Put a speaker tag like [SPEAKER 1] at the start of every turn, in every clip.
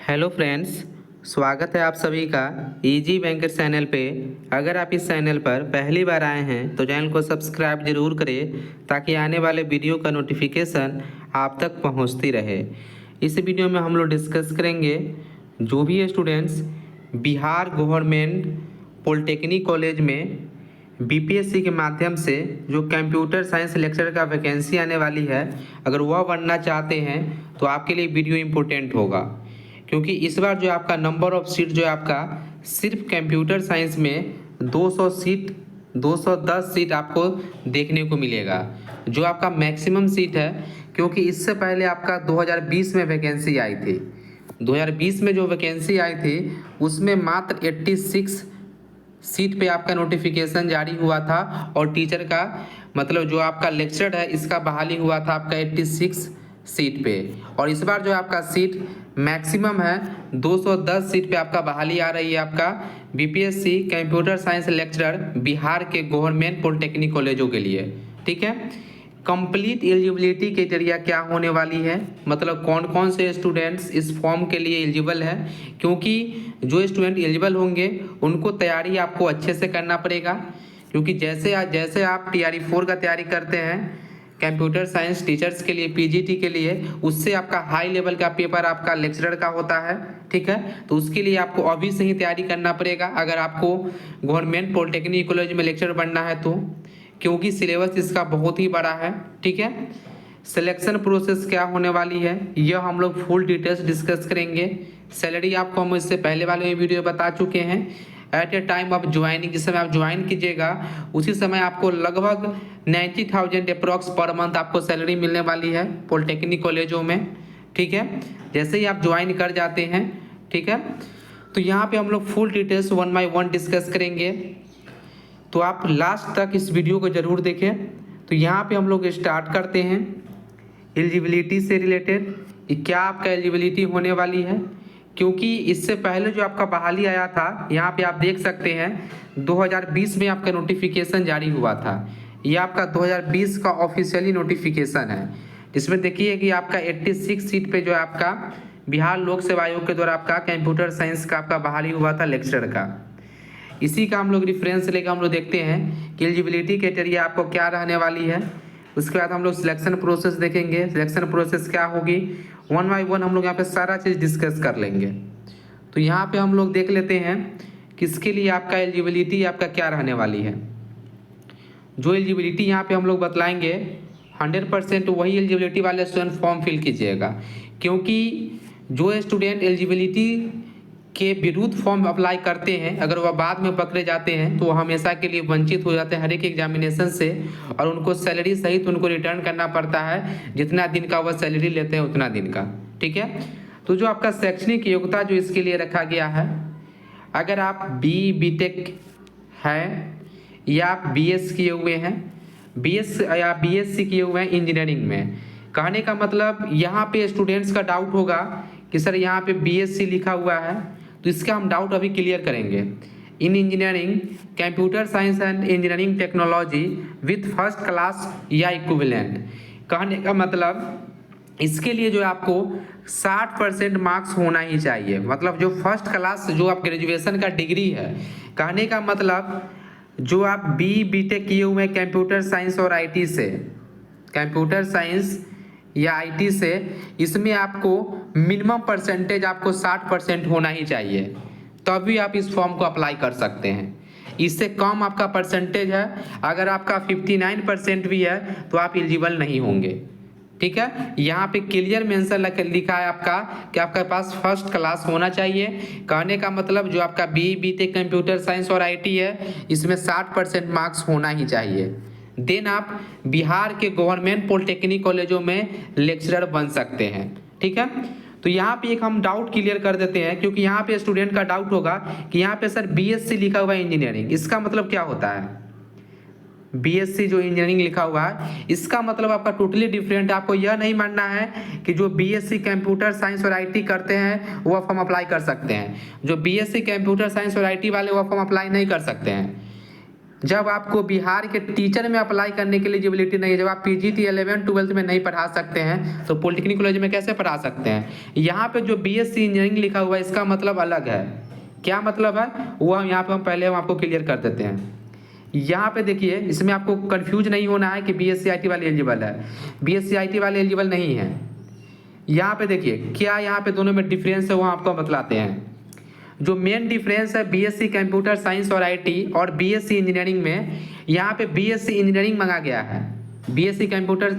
[SPEAKER 1] Hello friends, स्वागत है आप सभी का इजी बैंकर चैनल पे। अगर आप इस चैनल पर पहली बार आए हैं तो चैनल को सब्सक्राइब जरूर करें ताकि आने वाले वीडियो का नोटिफिकेशन आप तक पहुंचती रहे। इस वीडियो में हम लोग डिस्कस करेंगे जो भी students Bihar government polytechnic college में बीपीएससी के माध्यम से जो कंप्यूटर साइंस लेक्चर का वैकेंसी आने वाली है, अगर वह बनना चाहते हैं तो आपके लिए वीडियो इम्पोर्टेंट होगा, क्योंकि इस बार जो आपका नंबर ऑफ सीट जो है आपका सिर्फ कंप्यूटर साइंस में 200 सीट 210 सीट आपको देखने को मिलेगा, जो आपका मैक्सिमम सीट है। क्योंकि इससे पहले आपका 2020 में वैकेंसी आई थी। 2020 में जो वैकेंसी आई थी उसमें मात्र 86 सीट पे आपका नोटिफिकेशन जारी हुआ था और टीचर का मतलब जो आपका लेक्चर है इसका बहाली हुआ था आपका 86 सीट पे। और इस बार जो आपका सीट मैक्सिमम है 210 सीट पे आपका बहाली आ रही है आपका BPSC computer science lecturer Bihar के गवर्नमेंट पॉलिटेक्निक कॉलेजों के लिए। ठीक है, कंप्लीट एलिजिबिलिटी क्राइटेरिया क्या होने वाली है, मतलब कौन कौन से स्टूडेंट्स इस फॉर्म के लिए एलिजिबल है। क्योंकि जो स्टूडेंट एलिजिबल होंगे उनको तैयारी आपको अच्छे से करना पड़ेगा, क्योंकि जैसे आप TRE 4 का तैयारी करते हैं कंप्यूटर साइंस टीचर्स के लिए पीजीटी के लिए, उससे आपका हाई लेवल का पेपर आपका लेक्चरर का होता है। ठीक है, तो उसके लिए आपको अभी से ही तैयारी करना पड़ेगा अगर आपको गवर्नमेंट पॉलिटेक्निक कॉलेज में लेक्चरर बनना है तो, क्योंकि सिलेबस इसका बहुत ही बड़ा है। ठीक है, सिलेक्शन प्रोसेस क्या होने वाली है यह हम लोग फुल डिटेल्स डिस्कस करेंगे। सैलरी आपको हम इससे पहले वाले में वीडियो बता चुके हैं। At a time of joining, जिस समय आप ज्वाइन कीजिएगा उसी समय आपको लगभग 90,000 अप्रॉक्स पर मंथ आपको सैलरी मिलने वाली है पॉलिटेक्निक कॉलेजों में। ठीक है, जैसे ही आप ज्वाइन कर जाते हैं, ठीक है, तो यहाँ पे हम लोग फुल डिटेल्स 1 बाय 1 डिस्कस करेंगे, तो आप लास्ट तक इस वीडियो को जरूर देखें। तो यहाँ पे हम लोग स्टार्ट करते हैं एलिजिबिलिटी से रिलेटेड, क्या आपका एलिजिबिलिटी होने वाली है। क्योंकि इससे पहले जो आपका बहाली आया था, यहाँ पे आप देख सकते हैं 2020 में आपका नोटिफिकेशन जारी हुआ था। ये आपका 2020 का ऑफिशियली नोटिफिकेशन है, जिसमें देखिए कि आपका 86 सीट पे जो है आपका बिहार लोक सेवा आयोग के द्वारा आपका कंप्यूटर साइंस का आपका बहाली हुआ था लेक्चर का। इसी का हम लोग रेफरेंस लेकर हम लोग देखते हैं कि एलिजिबिलिटी क्राइटेरिया आपको क्या रहने वाली है। उसके बाद हम लोग सिलेक्शन प्रोसेस देखेंगे, सिलेक्शन प्रोसेस क्या होगी, 1 बाय 1 हम लोग यहाँ पे सारा चीज़ डिस्कस कर लेंगे। तो यहाँ पे हम लोग देख लेते हैं किसके लिए आपका एलिजिबिलिटी आपका क्या रहने वाली है। जो एलिजिबिलिटी यहाँ पे हम लोग बतलाएंगे 100% वही एलिजिबिलिटी वाले स्टूडेंट फॉर्म फिल कीजिएगा, क्योंकि जो स्टूडेंट एलिजिबिलिटी के विरुद्ध फॉर्म अप्लाई करते हैं अगर वह बाद में पकड़े जाते हैं तो वह हमेशा के लिए वंचित हो जाते हैं हर एक एग्जामिनेशन से, और उनको सैलरी सहित उनको रिटर्न करना पड़ता है, जितना दिन का वह सैलरी लेते हैं उतना दिन का। ठीक है, तो जो आपका शैक्षणिक योग्यता जो इसके लिए रखा गया है, अगर आप BTech है या आप BS किए हुए हैं, BS या BSc किए हुए हैं इंजीनियरिंग में। कहने का मतलब यहाँ पे स्टूडेंट्स का डाउट होगा कि सर यहाँ पे BSc लिखा हुआ है, तो इसका हम डाउट अभी क्लियर करेंगे। इन engineering computer science and engineering technology with first class या इक्विवेलेंट। कहने का मतलब इसके लिए जो आपको 60% मार्क्स होना ही चाहिए, मतलब जो फर्स्ट क्लास जो आप ग्रेजुएशन का डिग्री है। कहने का मतलब जो आप BTech किए हुए हैं कंप्यूटर साइंस और IT से, कंप्यूटर साइंस या IT से, इसमें आपको मिनिमम परसेंटेज आपको 60% होना ही चाहिए, तभी आप इस फॉर्म को अप्लाई कर सकते हैं। इससे कम आपका परसेंटेज है, अगर आपका 59% भी है तो आप एलिजिबल नहीं होंगे। ठीक है, यहाँ पे क्लियर मेंशन लिखा है आपका कि आपके पास फर्स्ट क्लास होना चाहिए। कहने का मतलब जो आपका BTech कंप्यूटर साइंस और IT है इसमें 60% मार्क्स होना ही चाहिए, देन आप बिहार के गवर्नमेंट पॉलिटेक्निक कॉलेजों में लेक्चरर बन सकते हैं। ठीक है, तो यहाँ पे एक हम डाउट क्लियर कर देते हैं, क्योंकि यहाँ पे स्टूडेंट का डाउट होगा कि यहाँ पे सर BSc लिखा हुआ है इंजीनियरिंग, इसका मतलब क्या होता है। BSc जो इंजीनियरिंग लिखा हुआ है इसका मतलब आपका टोटली डिफरेंट है। आपको यह नहीं मानना है कि जो BSc कंप्यूटर साइंस और IT करते हैं वह फॉर्म अप्लाई कर सकते हैं, जो BSc कंप्यूटर साइंस और IT वाले वह फॉर्म अप्लाई नहीं कर सकते हैं। जब आपको बिहार के टीचर में अप्लाई करने के लिए एलिजिबिलिटी नहीं है, जब आप पीजीटी 11 12 में नहीं पढ़ा सकते हैं तो पॉलिटेक्निक कॉलेज में कैसे पढ़ा सकते हैं। यहाँ पे जो बीएससी इंजीनियरिंग लिखा हुआ है इसका मतलब अलग है। क्या मतलब है वो हम यहाँ पे पहले आपको क्लियर कर देते हैं। यहाँ पे देखिए, इसमें आपको कंफ्यूज नहीं होना है कि बीएससी आईटी वाले एलिजिबल है, बीएससी आईटी वाले एलिजिबल नहीं है। यहाँ पे देखिए क्या यहाँ पे दोनों में डिफरेंस है वो आपको बतलाते हैं। जो मेन डिफरेंस है बीएससी कंप्यूटर साइंस और आईटी और बीएससी इंजीनियरिंग में, यहाँ पे बीएससी इंजीनियरिंग मांगा गया है, बीएससी कंप्यूटर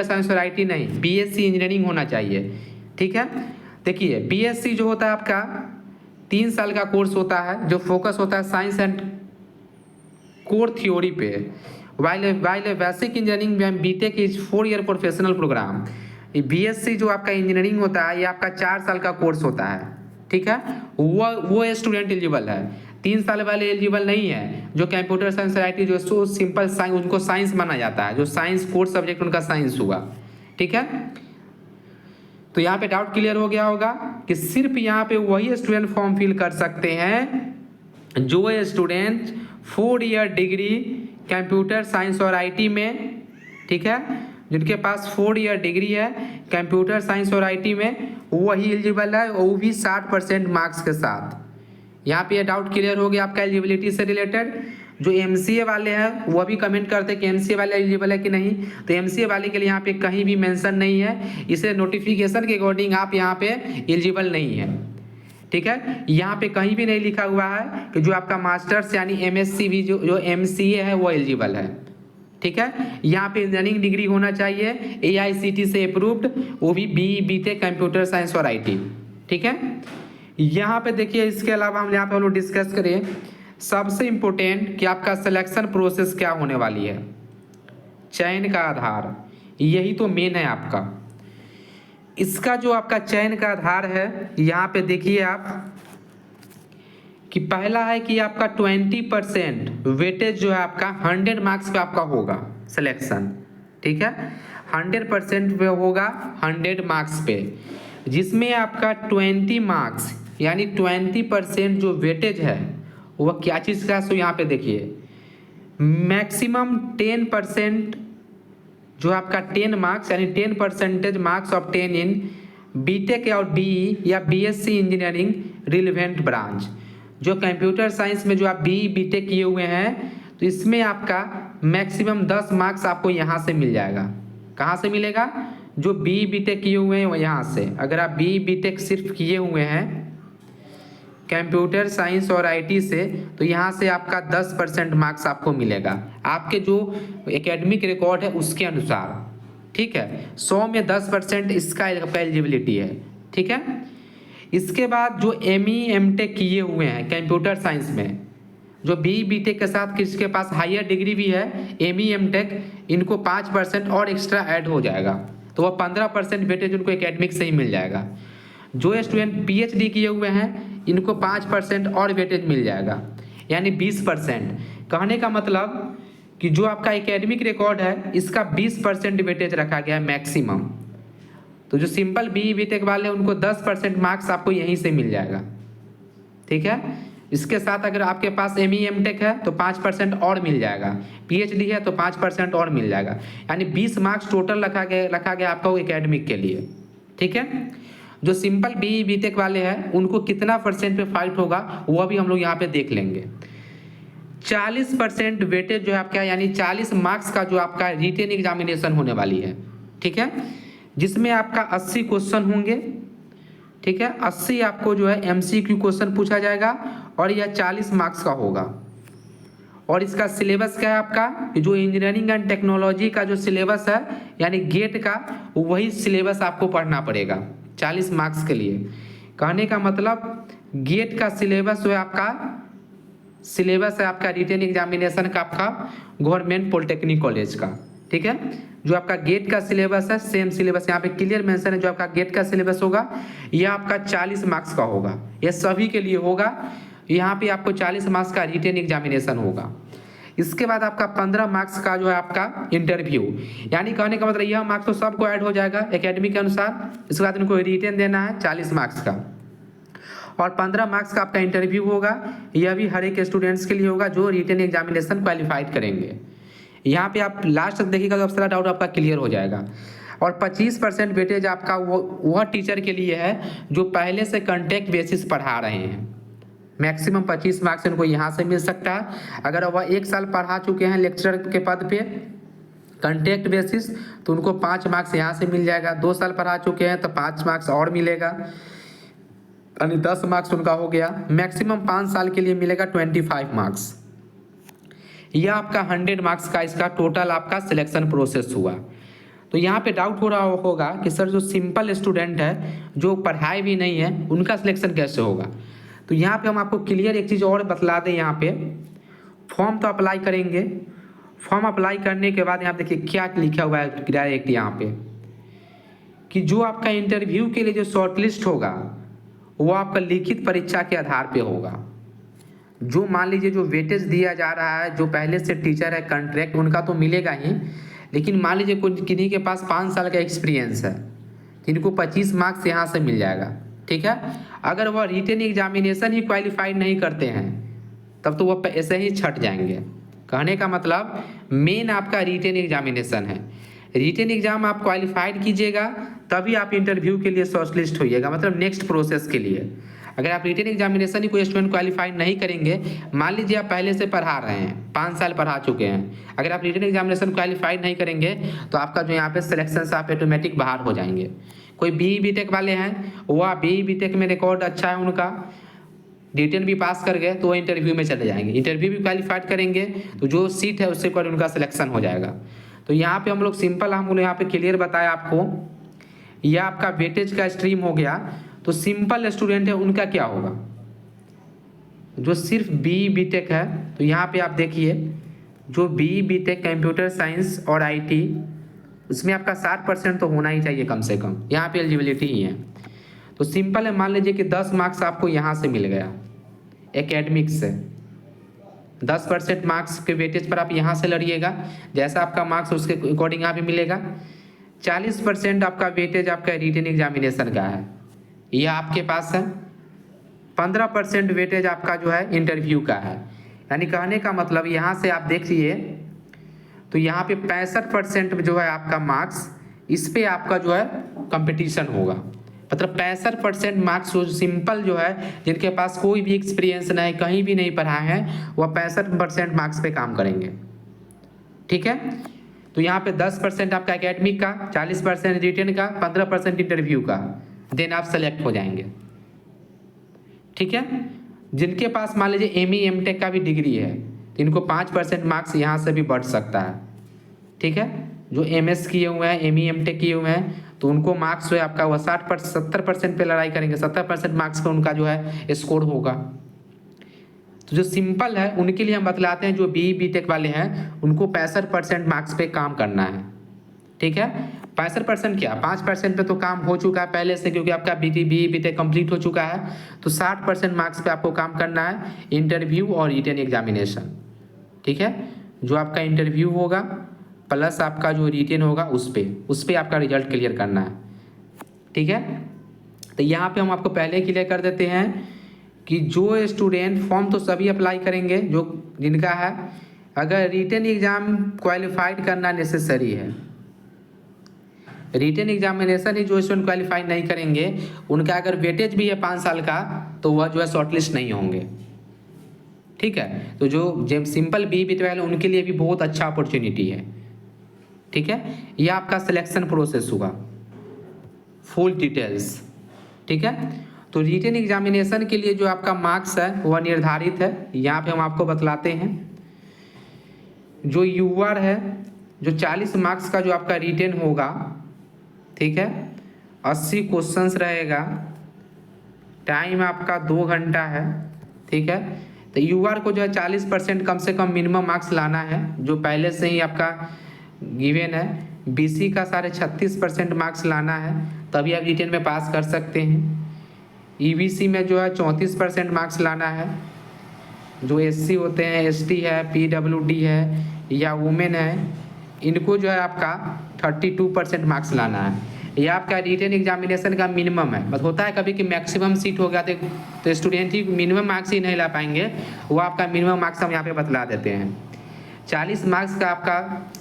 [SPEAKER 1] साइंस और आईटी नहीं, बीएससी इंजीनियरिंग होना चाहिए। ठीक है, देखिए बीएससी जो होता है आपका 3 साल का कोर्स होता है जो फोकस होता है साइंस एंड कोर थ्योरी पे, while basic engineering BTech is 4 year professional programme. BSc जो आपका इंजीनियरिंग होता है ये आपका 4 साल का कोर्स होता है। ठीक है, वो स्टूडेंट एलिजिबल है, 3 साल वाले एलिजिबल नहीं है। जो कंप्यूटर साइंस आईटी जो सो सिंपल साइंस उनको साइंस माना जाता है, जो साइंस कोर्स सब्जेक्ट उनका साइंस हुआ। ठीक है, तो यहाँ पे डाउट क्लियर हो गया होगा कि सिर्फ यहाँ पे वही स्टूडेंट फॉर्म फिल कर सकते हैं जो student 4 year degree computer science और आईटी में, ठीक है, जिनके पास 4 ईयर डिग्री है कंप्यूटर साइंस और आईटी में वही एलिजिबल है, वो भी 60% मार्क्स के साथ। यहाँ पे ये डाउट क्लियर हो गया आपका एलिजिबिलिटी से रिलेटेड। जो एमसीए वाले हैं वो भी कमेंट करते हैं कि एमसीए वाले एलिजिबल है कि नहीं, तो एमसीए वाले के लिए यहाँ पे कहीं भी मेंशन नहीं है, इसे नोटिफिकेशन के अकॉर्डिंग आप यहाँ पे एलिजिबल नहीं है। ठीक है, यहाँ पे कहीं भी नहीं लिखा हुआ है कि जो आपका मास्टर्स यानी एमएससी भी जो एमसीए है वो एलिजिबल है। ठीक है, यहाँ पे इंजीनियरिंग डिग्री होना चाहिए एआईसीटी से अप्रूव्ड, वो भी बीई बीटेक कंप्यूटर साइंस और आईटी। ठीक है, यहाँ पे देखिए इसके अलावा हम यहाँ पे हम लोग डिस्कस करें सबसे इम्पोर्टेंट कि आपका सिलेक्शन प्रोसेस क्या होने वाली है, चयन का आधार, यही तो मेन है आपका। इसका जो आपका चयन का आधार है यहाँ पे देखिए आप कि पहला है कि आपका 20% वेटेज जो है आपका 100 मार्क्स पे आपका होगा सिलेक्शन। ठीक है, 100% पे होगा 100 मार्क्स पे, जिसमें आपका 20 मार्क्स यानी 20% जो वेटेज है वह क्या चीज़ का, सो यहाँ पे देखिए मैक्सिमम 10% जो आपका 10 मार्क्स यानी 10% मार्क्स ऑफ 10 इन बीटेक और बीई या बीएससी इंजीनियरिंग रिलेवेंट ब्रांच। जो कंप्यूटर साइंस में जो आप बीई बीटेक किए हुए हैं तो इसमें आपका मैक्सिमम 10 मार्क्स आपको यहाँ से मिल जाएगा। कहाँ से मिलेगा, जो बीई बीटेक किए हुए हैं वो यहाँ से। अगर आप बीई बीटेक सिर्फ किए हुए हैं कंप्यूटर साइंस और आईटी से तो यहाँ से आपका 10% मार्क्स आपको मिलेगा आपके जो एकेडमिक रिकॉर्ड है उसके अनुसार। ठीक है, 100 में 10% इसका एलिजिबिलिटी है। ठीक है, इसके बाद जो एमई एमटेक किए हुए हैं कंप्यूटर साइंस में, जो बीई बीटेक के साथ किसके पास हायर डिग्री भी है एमई एमटेक, इनको 5% और एक्स्ट्रा ऐड हो जाएगा, तो वह 15% वेटेज उनको एकेडमिक से ही मिल जाएगा। जो स्टूडेंट पीएचडी किए हुए हैं इनको 5% और वेटेज मिल जाएगा, यानी 20%। कहने का मतलब कि जो आपका एकेडमिक रिकॉर्ड है इसका 20% वेटेज रखा गया है मैक्सिमम। तो जो सिंपल बीई बीटेक वाले उनको 10% मार्क्स आपको यहीं से मिल जाएगा। ठीक है, इसके साथ अगर आपके पास एमई एमटेक है तो 5% और मिल जाएगा, पीएचडी है तो 5% और मिल जाएगा, यानी 20 मार्क्स टोटल रखा गया आपका वो एकेडमिक के लिए। ठीक है, जो सिंपल बीई बीटेक वाले हैं उनको कितना % पे फाइट होगा वह भी हम लोग यहाँ पे देख लेंगे। 40% वेटेज जो है आपका यानी 40 मार्क्स का जो आपका रिटेन एग्जामिनेशन होने वाली है। ठीक है, जिसमें आपका 80 क्वेश्चन होंगे। ठीक है, 80 आपको जो है एमसीक्यू क्वेश्चन पूछा जाएगा और यह 40 मार्क्स का होगा। और इसका सिलेबस क्या है आपका, जो इंजीनियरिंग एंड टेक्नोलॉजी का जो सिलेबस है यानी गेट का वही सिलेबस आपको पढ़ना पड़ेगा 40 मार्क्स के लिए। कहने का मतलब गेट का सिलेबस जो है आपका सिलेबस है आपका रिटेन एग्जामिनेशन का आपका गवर्नमेंट पॉलिटेक्निक कॉलेज का। ठीक है, जो आपका गेट का सिलेबस है सेम सिलेबस यहाँ पे क्लियर मेंशन है। जो आपका गेट का सिलेबस होगा यह आपका 40 मार्क्स का होगा, यह सभी के लिए होगा। यहाँ पे आपको 40 मार्क्स का रिटेन एग्जामिनेशन होगा। इसके बाद आपका 15 मार्क्स का जो है आपका इंटरव्यू, यानी कहने का मतलब यह मार्क्स तो सबको ऐड हो जाएगा एकेडमी के अनुसार। इसके बाद इनको रिटेन देना है 40 मार्क्स का। और 15 मार्क्स का आपका इंटरव्यू होगा। यह भी हर एक स्टूडेंट्स के लिए होगा जो रिटन एग्जामिनेशन क्वालिफाइड करेंगे। यहाँ पे आप लास्ट तक देखिएगा तो अब सारा डाउट आपका क्लियर हो जाएगा। और 25% वेटेज आपका वह टीचर के लिए है जो पहले से कॉन्ट्रैक्ट बेसिस पढ़ा रहे हैं। मैक्सिमम 25 मार्क्स इनको यहाँ से मिल सकता है। अगर वह 1 साल पढ़ा चुके हैं लेक्चरर के पद पे कॉन्ट्रैक्ट बेसिस तो उनको 5 मार्क्स यहाँ से मिल जाएगा। 2 साल पढ़ा चुके हैं तो 5 मार्क्स और मिलेगा, यानी 10 मार्क्स उनका हो गया। मैक्सिमम 5 साल के लिए मिलेगा 25 मार्क्स। यह आपका 100 मार्क्स का इसका टोटल आपका सिलेक्शन प्रोसेस हुआ। तो यहाँ पे डाउट हो रहा होगा कि सर जो सिंपल स्टूडेंट है जो पढ़ाई भी नहीं है उनका सिलेक्शन कैसे होगा। तो यहाँ पे हम आपको क्लियर एक चीज़ और बतला दें। यहाँ पे फॉर्म तो अप्लाई करेंगे, फॉर्म अप्लाई करने के बाद यहाँ देखिए क्या लिखा हुआ है डायरेक्ट यहाँ पे कि जो आपका इंटरव्यू के लिए जो शॉर्टलिस्ट होगा वो आपका लिखित परीक्षा के आधार पे होगा। जो मान लीजिए जो वेटेज दिया जा रहा है, जो पहले से टीचर है कॉन्ट्रैक्ट उनका तो मिलेगा ही, लेकिन मान लीजिए किन्हीं के पास 5 साल का एक्सपीरियंस है जिनको 25 मार्क्स यहाँ से मिल जाएगा। ठीक है, अगर वह रिटन एग्जामिनेशन ही क्वालिफाइड नहीं करते हैं तब तो वह ऐसे ही छट जाएंगे। कहने का मतलब मेन आपका रिटन एग्जामिनेशन है। रिटन एग्जाम आप क्वालिफाइड कीजिएगा तभी आप इंटरव्यू के लिए शॉर्टलिस्ट होइएगा, मतलब नेक्स्ट प्रोसेस के लिए। अगर आप रिटन एग्जामिनेशन ही कोई स्टूडेंट क्वालिफाइड नहीं करेंगे, मान लीजिए आप पहले से पढ़ा रहे हैं 5 साल पढ़ा चुके हैं, अगर आप रिटन एग्जामिनेशन क्वालिफाइड नहीं करेंगे तो आपका जो यहाँ पे सिलेक्शन से आप ऑटोमेटिक बाहर हो जाएंगे। कोई BE BTech वाले हैं वह BE BTech में रिकॉर्ड अच्छा है उनका, रिटन भी पास कर गए तो वो इंटरव्यू में चले जाएंगे। इंटरव्यू भी क्वालिफाइड करेंगे तो जो सीट है उससे पर उनका सिलेक्शन हो जाएगा। तो यहाँ पे हम लोग सिंपल यहाँ पे क्लियर बताया आपको। यह आपका वेटेज का स्ट्रीम हो गया। तो सिंपल स्टूडेंट है उनका क्या होगा, जो सिर्फ BE BTech है तो यहाँ पे आप देखिए जो BE BTech कंप्यूटर साइंस और IT उसमें आपका 60% तो होना ही चाहिए कम से कम, यहाँ पे एलिजिबिलिटी ही है। तो सिंपल है, मान लीजिए कि 10 मार्क्स आपको यहाँ से मिल गया एकेडमिक से, 10% मार्क्स के वेटेज पर आप यहाँ से लड़िएगा, जैसा आपका मार्क्स उसके अकॉर्डिंग यहाँ पे मिलेगा। 40% आपका वेटेज आपका रिटन एग्जामिनेशन का है, यह आपके पास है। 15% वेटेज आपका जो है इंटरव्यू का है। यानी कहने का मतलब यहाँ से आप देखिए तो यहाँ पे 65% जो है आपका मार्क्स, इस पे आपका जो है कंपटीशन होगा। मतलब 65% मार्क्स जो सिंपल जो है जिनके पास कोई भी एक्सपीरियंस नहीं, कहीं भी नहीं पढ़ा है, वह 65% मार्क्स पे काम करेंगे। ठीक है, तो यहाँ पे 10% आपका एकेडमिक का, 40% रिटन का, 15% इंटरव्यू का, देन आप सेलेक्ट हो जाएंगे। ठीक है, जिनके पास मान लीजिए ME MTech का भी डिग्री है तो इनको 5% मार्क्स यहाँ से भी बढ़ सकता है। ठीक है, जो MS किए हुए हैं, ME MTech किए हुए हैं तो उनको मार्क्स जो है आपका वह 70% पे लड़ाई करेंगे, 70% मार्क्स पे उनका जो है स्कोर होगा। तो जो सिंपल है उनके लिए हम बतलाते हैं, जो BE BTech वाले हैं उनको 65% मार्क्स पे काम करना है। ठीक है, 65% क्या 5% पे तो काम हो चुका है पहले से, क्योंकि आपका BE BTech कंप्लीट हो चुका है। तो 60% मार्क्स पे आपको काम करना है, इंटरव्यू और रिटन एग्जामिनेशन। ठीक है, जो आपका इंटरव्यू होगा प्लस आपका जो रिटन होगा उस पर आपका रिजल्ट क्लियर करना है। ठीक है, तो यहाँ पे हम आपको पहले क्लियर कर देते हैं कि जो स्टूडेंट फॉर्म तो सभी अप्लाई करेंगे जो जिनका है, अगर रिटन एग्जाम क्वालिफाइड करना नेसेसरी है, रिटन एग्जामिनेशन ही जो स्टूडेंट क्वालिफाइड नहीं करेंगे उनका अगर वेटेज भी है 5 साल का तो वह जो है शॉर्टलिस्ट नहीं होंगे। ठीक है, तो जो सिंपल BE BTech वाले उनके लिए भी बहुत अच्छा अपॉर्चुनिटी है। ठीक है, यह आपका सिलेक्शन प्रोसेस हुआ, फुल डिटेल्स। ठीक है, तो रिटन एग्जामिनेशन के लिए जो आपका मार्क्स है वह निर्धारित है, यहाँ पे हम आपको बतलाते हैं। जो UR है, जो 40 मार्क्स का जो आपका रिटन होगा, ठीक है, 80 क्वेश्चंस रहेगा, टाइम आपका 2 घंटा है। ठीक है, तो UR को जो है 40% कम से कम मिनिमम मार्क्स लाना है, जो पहले से ही आपका गिवन है। BC का 36.5% मार्क्स लाना है, तभी आप रिटन में पास कर सकते हैं। EBC में जो है 34% मार्क्स लाना है। जो SC होते हैं, ST है, PWD है या वुमेन है, इनको जो है आपका 32% मार्क्स लाना है। ये आपका रिटन एग्जामिनेशन का मिनिमम है। बस होता है कभी कि मैक्सिमम सीट हो गया तो स्टूडेंट ही मिनिमम मार्क्स ही नहीं ला पाएंगे, वो आपका मिनिमम मार्क्स हम यहाँ पे बतला देते हैं। 40 मार्क्स का आपका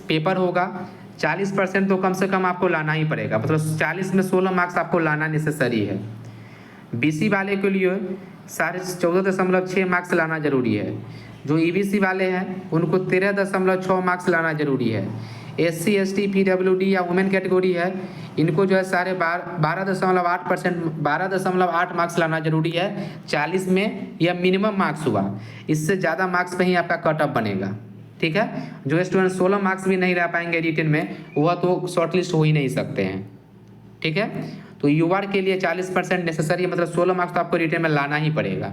[SPEAKER 1] पेपर होगा, 40% तो कम से कम आपको लाना ही पड़ेगा, मतलब 40 में 16 मार्क्स आपको लाना नेसेसरी है। BC वाले के लिए 14.6 मार्क्स लाना जरूरी है। जो EBC वाले हैं उनको 13.6 मार्क्स लाना जरूरी है। SC ST PWD या वुमेन कैटेगरी है, इनको जो है 12.8 मार्क्स लाना जरूरी है 40 में। यह मिनिमम मार्क्स हुआ, इससे ज़्यादा मार्क्स पे ही आपका कट ऑफ बनेगा, ठीक है। जो स्टूडेंट 16 मार्क्स भी नहीं ला पाएंगे रिटन में, वह तो शॉर्टलिस्ट हो ही नहीं सकते हैं, ठीक है। तो UR के लिए 40% नेसेसरी है, मतलब 16 मार्क्स तो आपको रिटन में लाना ही पड़ेगा।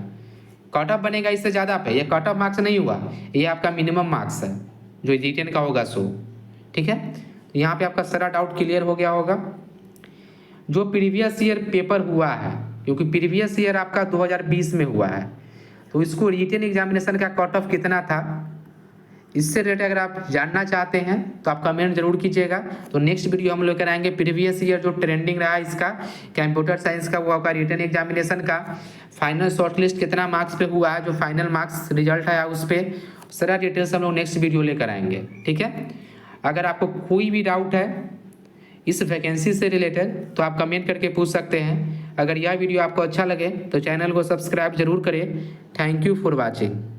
[SPEAKER 1] कट ऑफ बनेगा इससे ज़्यादा पे, ये कट ऑफ मार्क्स नहीं हुआ, ये आपका मिनिमम मार्क्स है जो रिटन का होगा सो, ठीक है। यहाँ पे आपका सारा डाउट क्लियर हो गया होगा। जो प्रीवियस ईयर पेपर हुआ है, क्योंकि प्रीवियस ईयर आपका 2020 में हुआ है, तो इसको रिटन एग्जामिनेशन का कट ऑफ कितना था, इससे रिलेटेड अगर आप जानना चाहते हैं तो आप कमेंट जरूर कीजिएगा। तो नेक्स्ट वीडियो हम लोग कराएंगे प्रीवियस ईयर जो ट्रेंडिंग रहा इसका कंप्यूटर साइंस का, वो आपका रिटन एग्जामिनेशन का फाइनल शॉर्टलिस्ट कितना मार्क्स पे हुआ है, जो फाइनल मार्क्स रिजल्ट आया उस पर सारा डिटेल्स हम लोग नेक्स्ट वीडियो लेकर आएंगे, ठीक है। अगर आपको कोई भी डाउट है इस वैकेंसी से रिलेटेड तो आप कमेंट करके पूछ सकते हैं। अगर यह वीडियो आपको अच्छा लगे तो चैनल को सब्सक्राइब जरूर करें। Thank you for watching.